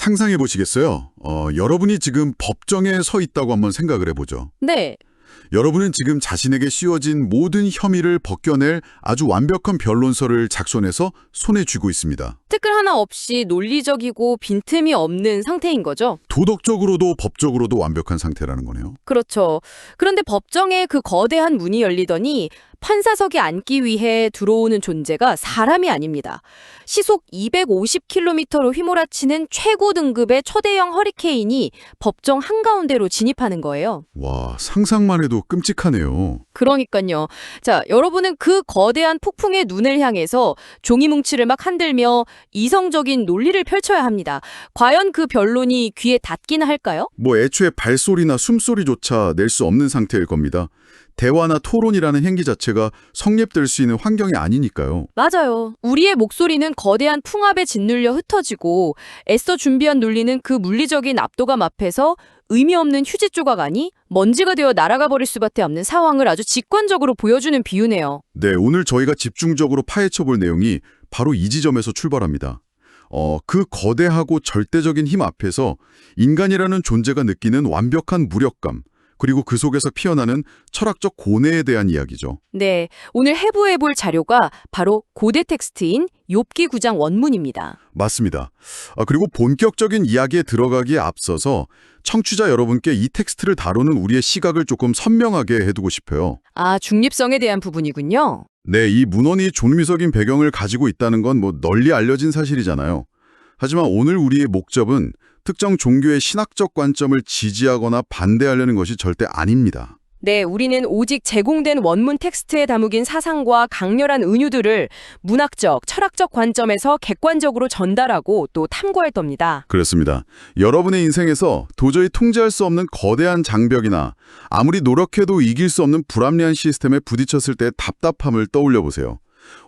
상상해 보시겠어요? 여러분이 지금 법정에 서 있다고 한번 생각을 해보죠. 네, 여러분은 지금 자신에게 씌워진 모든 혐의를 벗겨낼 아주 완벽한 변론서를 작성해서 손에 쥐고 있습니다. 댓글 하나 없이 논리적이고 빈틈이 없는 상태인 거죠. 도덕적으로도 법적으로도 완벽한 상태라는 거네요. 그렇죠. 그런데 법정에 그 거대한 문이 열리더니 판사석에 앉기 위해 들어오는 존재가 사람이 아닙니다. 시속 250km로 휘몰아치는 최고 등급의 초대형 허리케인이 법정 한가운데로 진입하는 거예요. 와, 상상만 해도 끔찍하네요. 그러니까요. 자, 여러분은 그 거대한 폭풍의 눈을 향해서 종이 뭉치를 막 흔들며 이성적인 논리를 펼쳐야 합니다. 과연 그 변론이 귀에 닿기나 할까요? 뭐 애초에 발소리나 숨소리조차 낼 수 없는 상태일 겁니다. 대화나 토론이라는 행위 자체가 성립될 수 있는 환경이 아니니까요. 맞아요. 우리의 목소리는 거대한 풍압에 짓눌려 흩어지고 애써 준비한 논리는 그 물리적인 압도감 앞에서 의미 없는 휴지 조각 아니 먼지가 되어 날아가 버릴 수밖에 없는 상황을 아주 직관적으로 보여주는 비유네요. 네, 오늘 저희가 집중적으로 파헤쳐 볼 내용이 바로 이 지점에서 출발합니다. 그 거대하고 절대적인 힘 앞에서 인간이라는 존재가 느끼는 완벽한 무력감, 그리고 그 속에서 피어나는 철학적 고뇌에 대한 이야기죠. 네, 오늘 해부해볼 자료가 바로 고대 텍스트인 욥기 9장 원문입니다. 맞습니다. 그리고 본격적인 이야기에 들어가기에 앞서서 청취자 여러분께 이 텍스트를 다루는 우리의 시각을 조금 선명하게 해두고 싶어요. 아, 중립성에 대한 부분이군요. 네, 이 문헌이 존미적인 배경을 가지고 있다는 건 뭐 널리 알려진 사실이잖아요. 하지만 오늘 우리의 목적은 특정 종교의 신학적 관점을 지지하거나 반대하려는 것이 절대 아닙니다. 네, 우리는 오직 제공된 원문 텍스트에 담긴 사상과 강렬한 은유들을 문학적, 철학적 관점에서 객관적으로 전달하고 또 탐구할 겁니다. 그렇습니다. 여러분의 인생에서 도저히 통제할 수 없는 거대한 장벽이나 아무리 노력해도 이길 수 없는 불합리한 시스템에 부딪혔을 때의 답답함을 떠올려 보세요.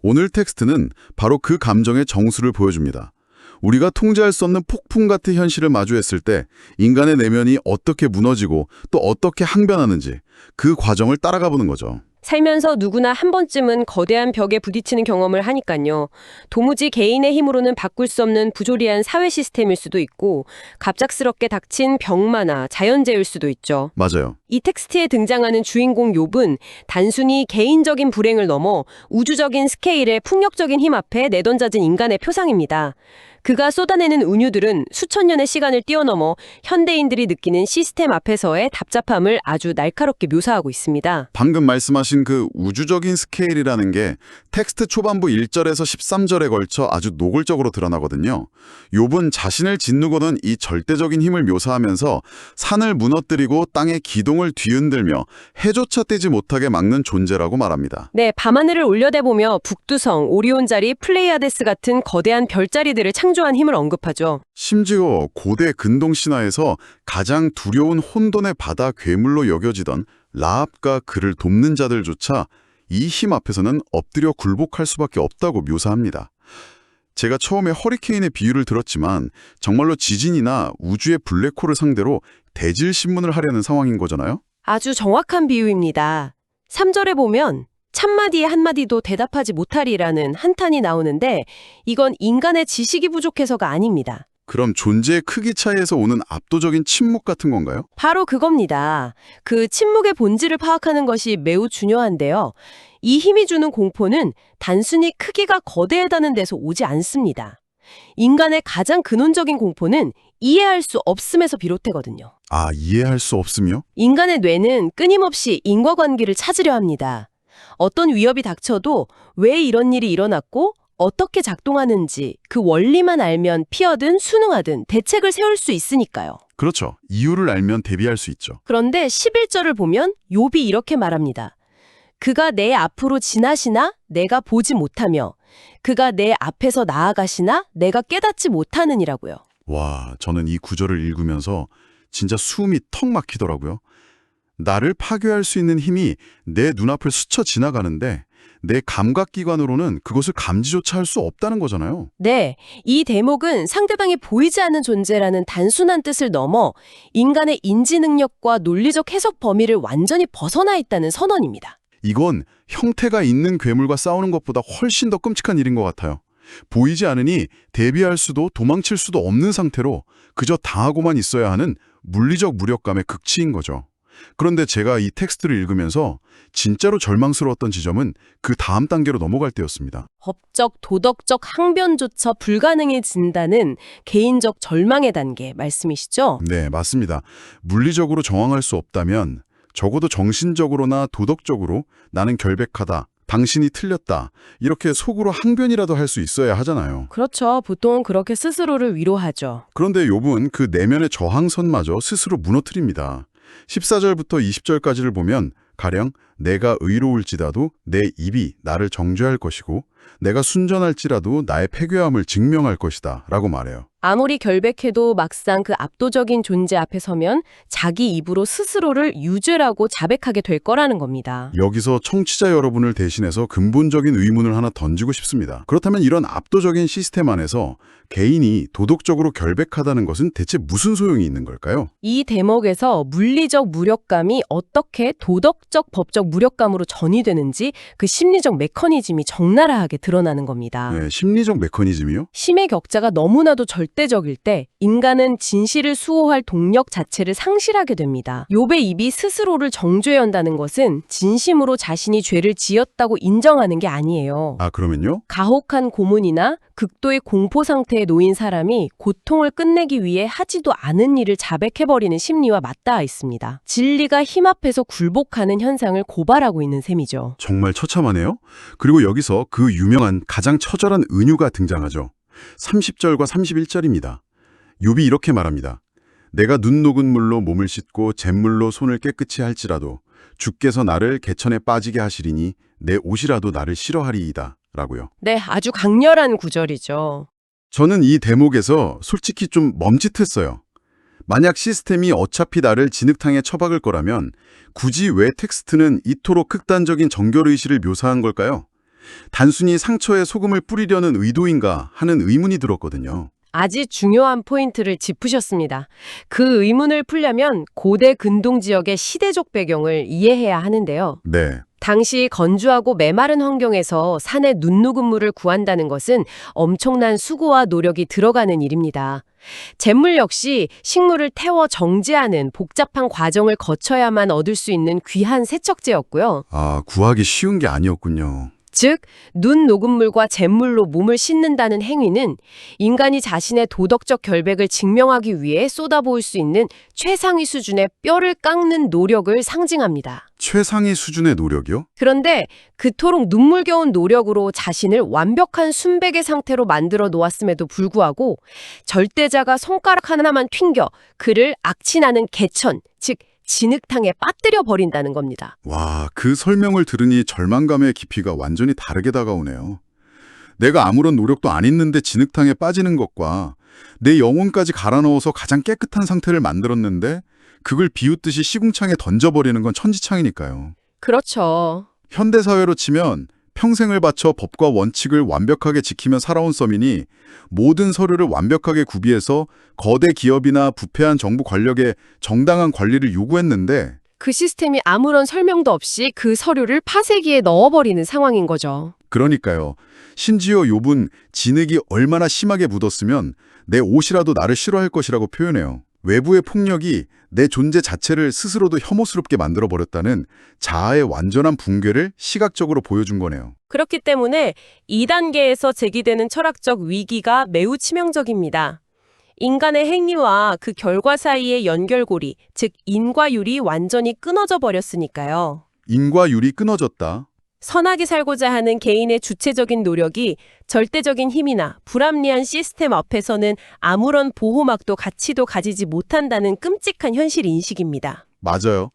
오늘 텍스트는 바로 그 감정의 정수를 보여줍니다. 우리가 통제할 수 없는 폭풍 같은 현실을 마주했을 때 인간의 내면이 어떻게 무너지고 또 어떻게 항변하는지 그 과정을 따라가 보는 거죠. 살면서 누구나 한 번쯤은 거대한 벽에 부딪히는 경험을 하니까요. 도무지 개인의 힘으로는 바꿀 수 없는 부조리한 사회 시스템일 수도 있고 갑작스럽게 닥친 병마나 자연재해일 수도 있죠. 맞아요. 이 텍스트에 등장하는 주인공 욥은 단순히 개인적인 불행을 넘어 우주적인 스케일의 풍력적인 힘 앞에 내던져진 인간의 표상입니다. 그가 쏟아내는 은유들은 수천 년의 시간을 뛰어넘어 현대인들이 느끼는 시스템 앞에서의 답잡함을 아주 날카롭게 묘사하고 있습니다. 방금 말씀하신 그 우주적인 스케일이라는 게 텍스트 초반부 1절에서 13절에 걸쳐 아주 노골적으로 드러나거든요. 욥은 자신을 짓누고는 이 절대적인 힘을 묘사하면서 산을 무너뜨리고 땅의 기둥을 뒤흔들며 해조차 떼지 못하게 막는 존재라고 말합니다. 네, 밤하늘을 올려다보며 북두성, 오리온자리, 플레이아데스 같은 거대한 별자리들을 창조한 힘을 언급하죠. 심지어 고대 근동 신화에서 가장 두려운 혼돈의 바다 괴물로 여겨지던 라합과 그를 돕는 자들조차 이 힘 앞에서는 엎드려 굴복할 수밖에 없다고 묘사합니다. 제가 처음에 허리케인의 비유를 들었지만 정말로 지진이나 우주의 블랙홀을 상대로 대질신문을 하려는 상황인 거잖아요? 아주 정확한 비유입니다. 3절에 보면 참마디에 한마디도 대답하지 못하리라는 한탄이 나오는데 이건 인간의 지식이 부족해서가 아닙니다. 그럼 존재의 크기 차이에서 오는 압도적인 침묵 같은 건가요? 바로 그겁니다. 그 침묵의 본질을 파악하는 것이 매우 중요한데요. 이 힘이 주는 공포는 단순히 크기가 거대하다는 데서 오지 않습니다. 인간의 가장 근원적인 공포는 이해할 수 없음에서 비롯되거든요. 아, 이해할 수 없으며? 인간의 뇌는 끊임없이 인과관계를 찾으려 합니다. 어떤 위협이 닥쳐도 왜 이런 일이 일어났고 어떻게 작동하는지 그 원리만 알면 피하든 순응하든 대책을 세울 수 있으니까요. 그렇죠. 이유를 알면 대비할 수 있죠. 그런데 11절을 보면 욥이 이렇게 말합니다. 그가 내 앞으로 지나시나 내가 보지 못하며 그가 내 앞에서 나아가시나 내가 깨닫지 못하느니라고요. 와, 저는 이 구절을 읽으면서 진짜 숨이 턱 막히더라고요. 나를 파괴할 수 있는 힘이 내 눈앞을 스쳐 지나가는데 내 감각기관으로는 그것을 감지조차 할 수 없다는 거잖아요. 네, 이 대목은 상대방이 보이지 않는 존재라는 단순한 뜻을 넘어 인간의 인지 능력과 논리적 해석 범위를 완전히 벗어나 있다는 선언입니다. 이건 형태가 있는 괴물과 싸우는 것보다 훨씬 더 끔찍한 일인 것 같아요. 보이지 않으니 대비할 수도 도망칠 수도 없는 상태로 그저 당하고만 있어야 하는 물리적 무력감의 극치인 거죠. 그런데 제가 이 텍스트를 읽으면서 진짜로 절망스러웠던 지점은 그 다음 단계로 넘어갈 때였습니다. 법적, 도덕적 항변조차 불가능해진다는 개인적 절망의 단계 말씀이시죠? 네, 맞습니다. 물리적으로 저항할 수 없다면 적어도 정신적으로나 도덕적으로 나는 결백하다, 당신이 틀렸다, 이렇게 속으로 항변이라도 할 수 있어야 하잖아요. 그렇죠. 보통은 그렇게 스스로를 위로하죠. 그런데 욥은 그 내면의 저항선마저 스스로 무너뜨립니다. 14절부터 20절까지를 보면 가령 내가 의로울지라도 내 입이 나를 정죄할 것이고 내가 순전할지라도 나의 패괴함을 증명할 것이다 라고 말해요. 아무리 결백해도 막상 그 압도적인 존재 앞에 서면 자기 입으로 스스로를 유죄라고 자백하게 될 거라는 겁니다. 여기서 청취자 여러분을 대신해서 근본적인 의문을 하나 던지고 싶습니다. 그렇다면 이런 압도적인 시스템 안에서 개인이 도덕적으로 결백하다는 것은 대체 무슨 소용이 있는 걸까요? 이 대목에서 물리적 무력감이 어떻게 도덕적, 법적 무력감으로 전이되는지 그 심리적 메커니즘이 적나라하게 드러나는 겁니다. 네, 심리적 메커니즘이요? 힘의 격자가 너무나도 절대적일 때 인간은 진실을 수호할 동력 자체를 상실하게 됩니다. 욥의 입이 스스로를 정죄한다는 것은 진심으로 자신이 죄를 지었다고 인정하는 게 아니에요. 아, 그러면요? 가혹한 고문이나 극도의 공포 상태에 놓인 사람이 고통을 끝내기 위해 하지도 않은 일을 자백해버리는 심리와 맞닿아 있습니다. 진리가 힘 앞에서 굴복하는 현상을 고발하고 있는 셈이죠. 정말 처참하네요. 그리고 여기서 그 유명한 가장 처절한 은유가 등장하죠. 30절과 31절입니다. 욥이 이렇게 말합니다. 내가 눈 녹은 물로 몸을 씻고 잿물로 손을 깨끗이 할지라도 주께서 나를 개천에 빠지게 하시리니 내 옷이라도 나를 싫어하리이다. 라고요. 네, 아주 강렬한 구절이죠. 저는 이 대목에서 솔직히 좀 멈칫했어요. 만약 시스템이 어차피 나를 진흙탕에 처박을 거라면 굳이 왜 텍스트는 이토록 극단적인 정결의식을 묘사한 걸까요? 단순히 상처에 소금을 뿌리려는 의도인가 하는 의문이 들었거든요. 아주 중요한 포인트를 짚으셨습니다. 그 의문을 풀려면 고대 근동 지역의 시대적 배경을 이해해야 하는데요. 네. 당시 건조하고 메마른 환경에서 산의 눈 녹은 물을 구한다는 것은 엄청난 수고와 노력이 들어가는 일입니다. 잿물 역시 식물을 태워 정제하는 복잡한 과정을 거쳐야만 얻을 수 있는 귀한 세척제였고요. 아, 구하기 쉬운 게 아니었군요. 즉, 눈 녹은 물과 잿물로 몸을 씻는다는 행위는 인간이 자신의 도덕적 결백을 증명하기 위해 쏟아부을 수 있는 최상위 수준의 뼈를 깎는 노력을 상징합니다. 최상위 수준의 노력이요? 그런데 그토록 눈물겨운 노력으로 자신을 완벽한 순백의 상태로 만들어 놓았음에도 불구하고 절대자가 손가락 하나만 튕겨 그를 악취나는 개천, 즉 진흙탕에 빠뜨려 버린다는 겁니다. 와, 그 설명을 들으니 절망감의 깊이가 완전히 다르게 다가오네요. 내가 아무런 노력도 안 했는데 진흙탕에 빠지는 것과 내 영혼까지 갈아 넣어서 가장 깨끗한 상태를 만들었는데 그걸 비웃듯이 시궁창에 던져버리는 건 천지창이니까요. 그렇죠. 현대사회로 치면 평생을 바쳐 법과 원칙을 완벽하게 지키며 살아온 서민이 모든 서류를 완벽하게 구비해서 거대 기업이나 부패한 정부 권력에 정당한 관리를 요구했는데 그 시스템이 아무런 설명도 없이 그 서류를 파쇄기에 넣어버리는 상황인 거죠. 그러니까요. 심지어 욥은 진흙이 얼마나 심하게 묻었으면 내 옷이라도 나를 싫어할 것이라고 표현해요. 외부의 폭력이 내 존재 자체를 스스로도 혐오스럽게 만들어버렸다는 자아의 완전한 붕괴를 시각적으로 보여준 거네요. 그렇기 때문에 2단계에서 제기되는 철학적 위기가 매우 치명적입니다. 인간의 행위와 그 결과 사이의 연결고리, 즉 인과 율이 완전히 끊어져 버렸으니까요. 인과 율이 끊어졌다. 선하게 살고자 하는 개인의 주체적인 노력이 절대적인 힘이나 불합리한 시스템 앞에서는 아무런 보호막도 가치도 가지지 못한다는 끔찍한 현실 인식입니다. 맞아요.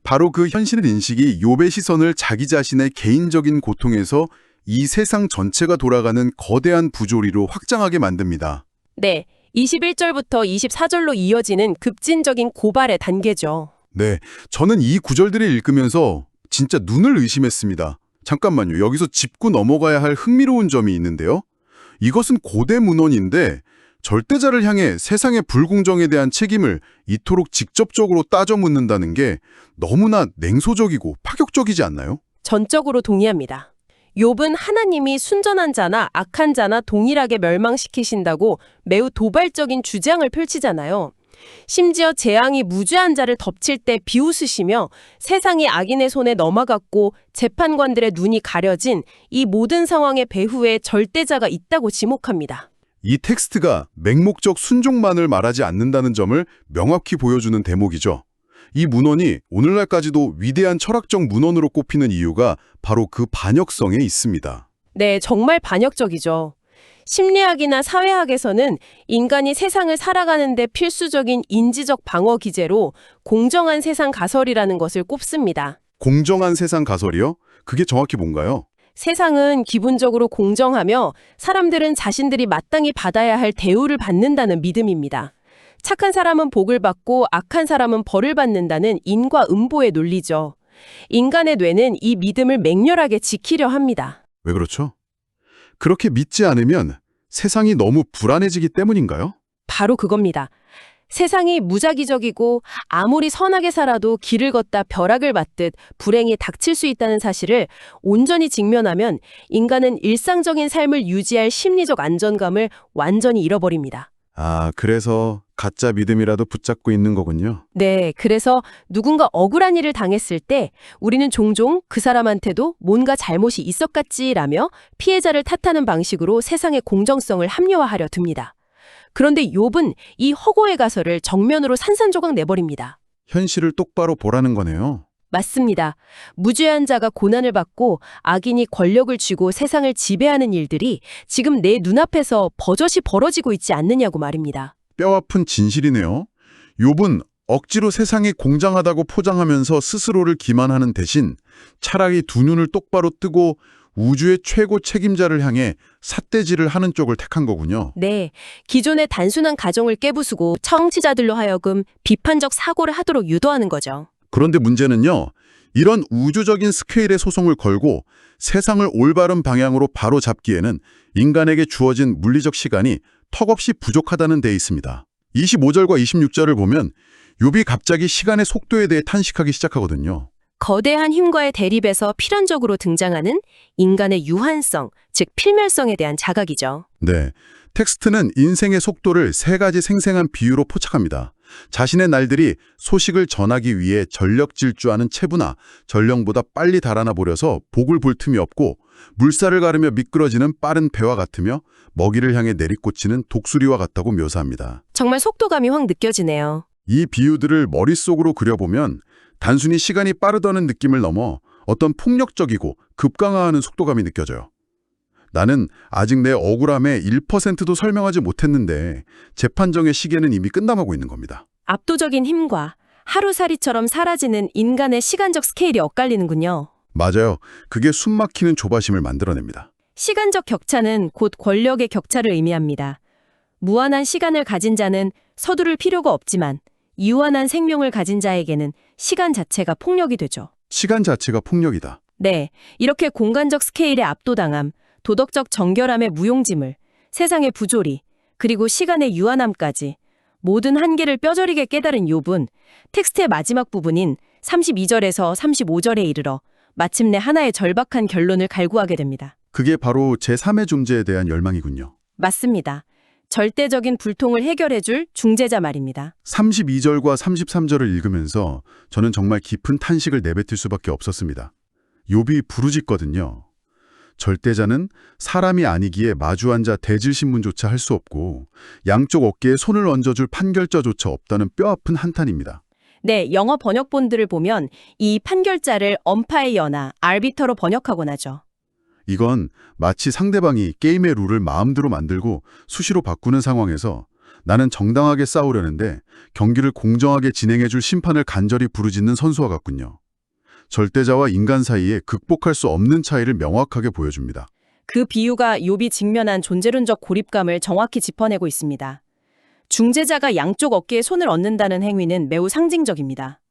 바로 그 현실 인식이 욥의 시선을 자기 자신의 개인적인 고통에서 이 세상 전체가 돌아가는 거대한 부조리로 확장하게 만듭니다. 네, 21절부터 24절로 이어지는 급진적인 고발의 단계죠. 네, 저는 이 구절들을 읽으면서 진짜 눈을 의심했습니다. 잠깐만요. 여기서 짚고 넘어가야 할 흥미로운 점이 있는데요. 이것은 고대 문헌인데 절대자를 향해 세상의 불공정에 대한 책임을 이토록 직접적으로 따져 묻는다는 게 너무나 냉소적이고 파격적이지 않나요? 전적으로 동의합니다. 욥은 하나님이 순전한 자나 악한 자나 동일하게 멸망시키신다고 매우 도발적인 주장을 펼치잖아요. 심지어 재앙이 무죄한 자를 덮칠 때 비웃으시며 세상이 악인의 손에 넘어갔고 재판관들의 눈이 가려진 이 모든 상황의 배후에 절대자가 있다고 지목합니다. 이 텍스트가 맹목적 순종만을 말하지 않는다는 점을 명확히 보여주는 대목이죠. 이 문헌이 오늘날까지도 위대한 철학적 문헌으로 꼽히는 이유가 바로 그 반역성에 있습니다. 네, 정말 반역적이죠. 심리학이나 사회학에서는 인간이 세상을 살아가는데 필수적인 인지적 방어 기제로 공정한 세상 가설이라는 것을 꼽습니다. 공정한 세상 가설이요? 그게 정확히 뭔가요? 세상은 기본적으로 공정하며 사람들은 자신들이 마땅히 받아야 할 대우를 받는다는 믿음입니다. 착한 사람은 복을 받고 악한 사람은 벌을 받는다는 인과응보의 논리죠. 인간의 뇌는 이 믿음을 맹렬하게 지키려 합니다. 왜 그렇죠? 그렇게 믿지 않으면 세상이 너무 불안해지기 때문인가요? 바로 그겁니다. 세상이 무작위적이고 아무리 선하게 살아도 길을 걷다 벼락을 맞듯 불행이 닥칠 수 있다는 사실을 온전히 직면하면 인간은 일상적인 삶을 유지할 심리적 안정감을 완전히 잃어버립니다. 아, 그래서 가짜 믿음이라도 붙잡고 있는 거군요. 네, 그래서 누군가 억울한 일을 당했을 때 우리는 종종 그 사람한테도 뭔가 잘못이 있었겠지라며 피해자를 탓하는 방식으로 세상의 공정성을 합리화하려 듭니다. 그런데 욥은 이 허고의 가설을 정면으로 산산조각 내버립니다. 현실을 똑바로 보라는 거네요. 맞습니다. 무죄한 자가 고난을 받고 악인이 권력을 쥐고 세상을 지배하는 일들이 지금 내 눈앞에서 버젓이 벌어지고 있지 않느냐고 말입니다. 뼈아픈 진실이네요. 욥은 억지로 세상이 공정하다고 포장하면서 스스로를 기만하는 대신 차라리 두 눈을 똑바로 뜨고 우주의 최고 책임자를 향해 삿대질을 하는 쪽을 택한 거군요. 네, 기존의 단순한 가정을 깨부수고 청취자들로 하여금 비판적 사고를 하도록 유도하는 거죠. 그런데 문제는요. 이런 우주적인 스케일의 소송을 걸고 세상을 올바른 방향으로 바로 잡기에는 인간에게 주어진 물리적 시간이 턱없이 부족하다는 데 있습니다. 25절과 26절을 보면 욥이 갑자기 시간의 속도에 대해 탄식하기 시작하거든요. 거대한 힘과의 대립에서 필연적으로 등장하는 인간의 유한성, 즉 필멸성에 대한 자각이죠. 네, 텍스트는 인생의 속도를 세 가지 생생한 비유로 포착합니다. 자신의 날들이 소식을 전하기 위해 전력 질주하는 체부나 전령보다 빨리 달아나 버려서 복을 볼 틈이 없고 물살을 가르며 미끄러지는 빠른 배와 같으며 먹이를 향해 내리꽂히는 독수리와 같다고 묘사합니다. 정말 속도감이 확 느껴지네요. 이 비유들을 머릿속으로 그려보면 단순히 시간이 빠르다는 느낌을 넘어 어떤 폭력적이고 급강화하는 속도감이 느껴져요. 나는 아직 내 억울함의 1%도 설명하지 못했는데 재판정의 시계는 이미 끝나가고 있는 겁니다. 압도적인 힘과 하루살이처럼 사라지는 인간의 시간적 스케일이 엇갈리는군요. 맞아요. 그게 숨막히는 조바심을 만들어냅니다. 시간적 격차는 곧 권력의 격차를 의미합니다. 무한한 시간을 가진 자는 서두를 필요가 없지만 유한한 생명을 가진 자에게는 시간 자체가 폭력이 되죠. 시간 자체가 폭력이다. 네, 이렇게 공간적 스케일의 압도당함, 도덕적 정결함의 무용지물, 세상의 부조리, 그리고 시간의 유한함까지 모든 한계를 뼈저리게 깨달은 욥은 텍스트의 마지막 부분인 32절에서 35절에 이르러 마침내 하나의 절박한 결론을 갈구하게 됩니다. 그게 바로 제3의 존재에 대한 열망이군요. 맞습니다. 절대적인 불통을 해결해줄 중재자 말입니다. 32절과 33절을 읽으면서 저는 정말 깊은 탄식을 내뱉을 수밖에 없었습니다. 욥이 부르짖거든요. 절대자는 사람이 아니기에 마주 앉아 대질신문조차 할 수 없고 양쪽 어깨에 손을 얹어줄 판결자조차 없다는 뼈아픈 한탄입니다. 네, 영어 번역본들을 보면 이 판결자를 엄파이어나 알비터로 번역하곤 하죠. 이건 마치 상대방이 게임의 룰을 마음대로 만들고 수시로 바꾸는 상황에서 나는 정당하게 싸우려는데 경기를 공정하게 진행해줄 심판을 간절히 부르짖는 선수와 같군요. 절대자와 인간 사이에 극복할 수 없는 차이를 명확하게 보여줍니다. 그 비유가 욥이 직면한 존재론적 고립감을 정확히 짚어내고 있습니다. 중재자가 양쪽 어깨에 손을 얹는다는 행위는 매우 상징적입니다.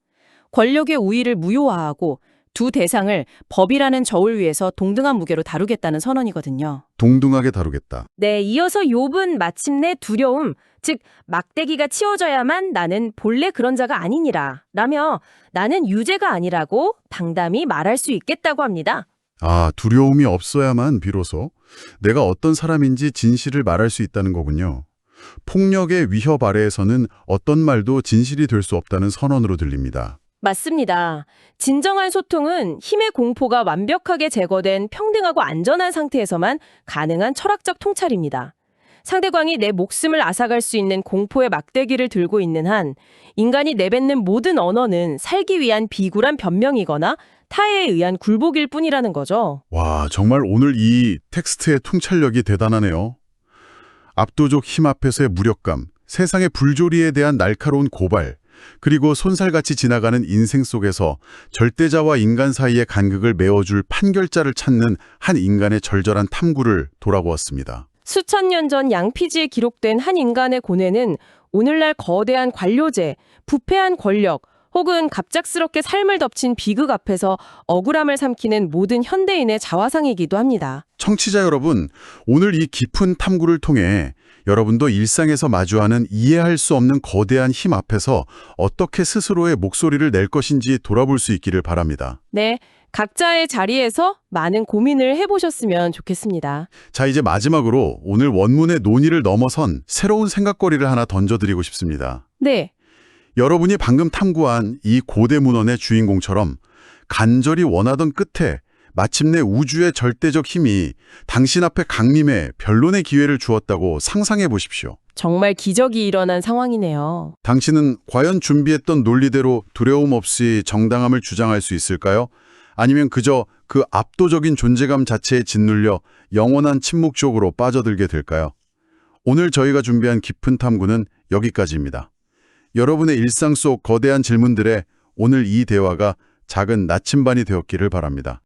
권력의 우위를 무효화하고 두 대상을 법이라는 저울 위에서 동등한 무게로 다루겠다는 선언이거든요. 동등하게 다루겠다. 네, 이어서 욥은 마침내 두려움, 즉 막대기가 치워져야만 나는 본래 그런 자가 아니니라 라며 나는 유죄가 아니라고 당담히 말할 수 있겠다고 합니다. 아, 두려움이 없어야만 비로소 내가 어떤 사람인지 진실을 말할 수 있다는 거군요. 폭력의 위협 아래에서는 어떤 말도 진실이 될 수 없다는 선언으로 들립니다. 맞습니다. 진정한 소통은 힘의 공포가 완벽하게 제거된 평등하고 안전한 상태에서만 가능한 철학적 통찰입니다. 상대방이 내 목숨을 앗아갈 수 있는 공포의 막대기를 들고 있는 한 인간이 내뱉는 모든 언어는 살기 위한 비굴한 변명이거나 타해에 의한 굴복일 뿐이라는 거죠. 와, 정말 오늘 이 텍스트의 통찰력이 대단하네요. 압도적 힘 앞에서의 무력감, 세상의 불조리에 대한 날카로운 고발, 그리고 손살같이 지나가는 인생 속에서 절대자와 인간 사이의 간극을 메워줄 판결자를 찾는 한 인간의 절절한 탐구를 돌아보았습니다. 수천 년 전 양피지에 기록된 한 인간의 고뇌는 오늘날 거대한 관료제, 부패한 권력, 혹은 갑작스럽게 삶을 덮친 비극 앞에서 억울함을 삼키는 모든 현대인의 자화상이기도 합니다. 청취자 여러분, 오늘 이 깊은 탐구를 통해 여러분도 일상에서 마주하는 이해할 수 없는 거대한 힘 앞에서 어떻게 스스로의 목소리를 낼 것인지 돌아볼 수 있기를 바랍니다. 네, 각자의 자리에서 많은 고민을 해보셨으면 좋겠습니다. 자, 이제 마지막으로 오늘 원문의 논의를 넘어선 새로운 생각거리를 하나 던져드리고 싶습니다. 네, 여러분이 방금 탐구한 이 고대 문헌의 주인공처럼 간절히 원하던 끝에 마침내 우주의 절대적 힘이 당신 앞에 강림해 변론의 기회를 주었다고 상상해 보십시오. 정말 기적이 일어난 상황이네요. 당신은 과연 준비했던 논리대로 두려움 없이 정당함을 주장할 수 있을까요? 아니면 그저 그 압도적인 존재감 자체에 짓눌려 영원한 침묵 속으로 빠져들게 될까요? 오늘 저희가 준비한 깊은 탐구는 여기까지입니다. 여러분의 일상 속 거대한 질문들에 오늘 이 대화가 작은 나침반이 되었기를 바랍니다.